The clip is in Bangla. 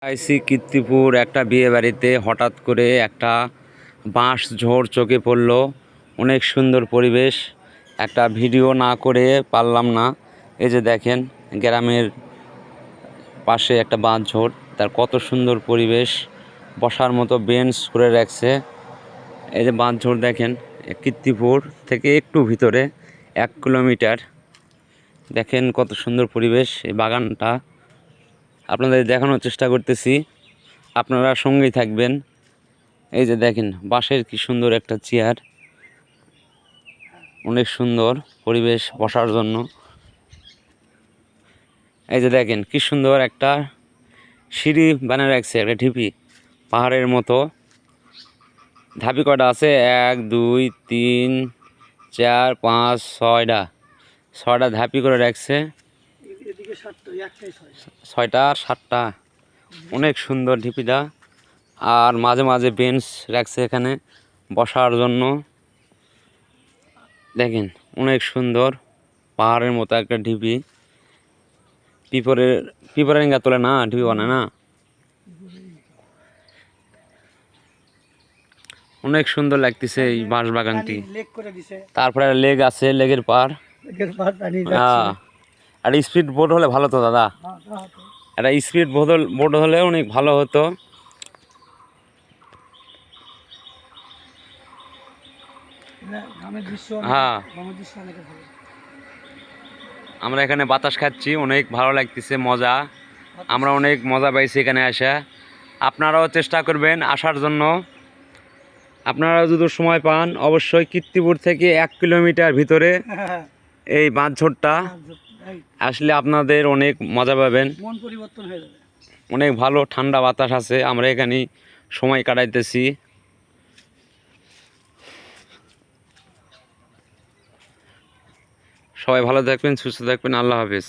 আইসি কীর্তিপুর একটা বিয়ে বাড়িতে হঠাৎ করে একটা বাঁশ ঝোড় চোখে পড়লো। অনেক সুন্দর পরিবেশ, একটা ভিডিও না করে পারলাম না। এই যে দেখেন গ্রামের পাশে একটা বাঁশ ঝোড়, তার কত সুন্দর পরিবেশ, বসার মতো বেঞ্চ করে রাখছে। এই যে বাঁশ ঝোড় দেখেন, কীর্তিপুর থেকে একটু ভিতরে 1 কিলোমিটার। দেখেন কত সুন্দর পরিবেশ। এই বাগানটা আপনাদের দেখানোর চেষ্টা করতেছি, আপনারা সঙ্গেই থাকবেন। এই যে দেখেন বাঁশের কি সুন্দর একটা চেয়ার, অনেক সুন্দর পরিবেশ বসার জন্য। এই যে দেখেন কি সুন্দর একটা সিঁড়ি বানিয়ে রাখছে, একটা ঢিপি পাহাড়ের মতো। ধাপি কটা আছে? 1 2 3 4 5 6টা ধাপি করে রাখছে। 6টা 7টা, অনেক সুন্দর ঢিপিটা। আর মাঝে মাঝে বেঞ্চ রাখছে এখানে বসার জন্য। দেখেন অনেক সুন্দর পাহাড়ের মতো একটা ঢিপি। পিঁপড়ের ইঙ্গা তোলে না, ঢিপি বানায় না। অনেক সুন্দর লাগতেছে এই বাঁশ বাগানটি। তারপরে লেগ আছে, লেগের পার। আর স্পিড বোট হলে ভালো তো দাদা, একটা স্পিড বোট হলে অনেক ভালো হতো। হ্যাঁ, আমরা এখানে বাতাস খাচ্ছি, অনেক ভালো লাগতেছে, মজা। আমরা অনেক মজা পাইছি এখানে আসা। আপনারাও চেষ্টা করবেন আসার জন্য। আপনারা যদি সময় পান অবশ্যই কীর্তিপুর থেকে 1 কিলোমিটার ভিতরে এই বাঁশ ঝোড়টা আসলে আপনাদের অনেক মজা পাবেন, মন পরিবর্তন হয়ে যাবে। অনেক ভালো ঠান্ডা বাতাস আছে, আমরা এখানে সময় কাটাইতেছি। সবাই ভালো থাকবেন, সুস্থ থাকবেন, আল্লাহ হাফেজ।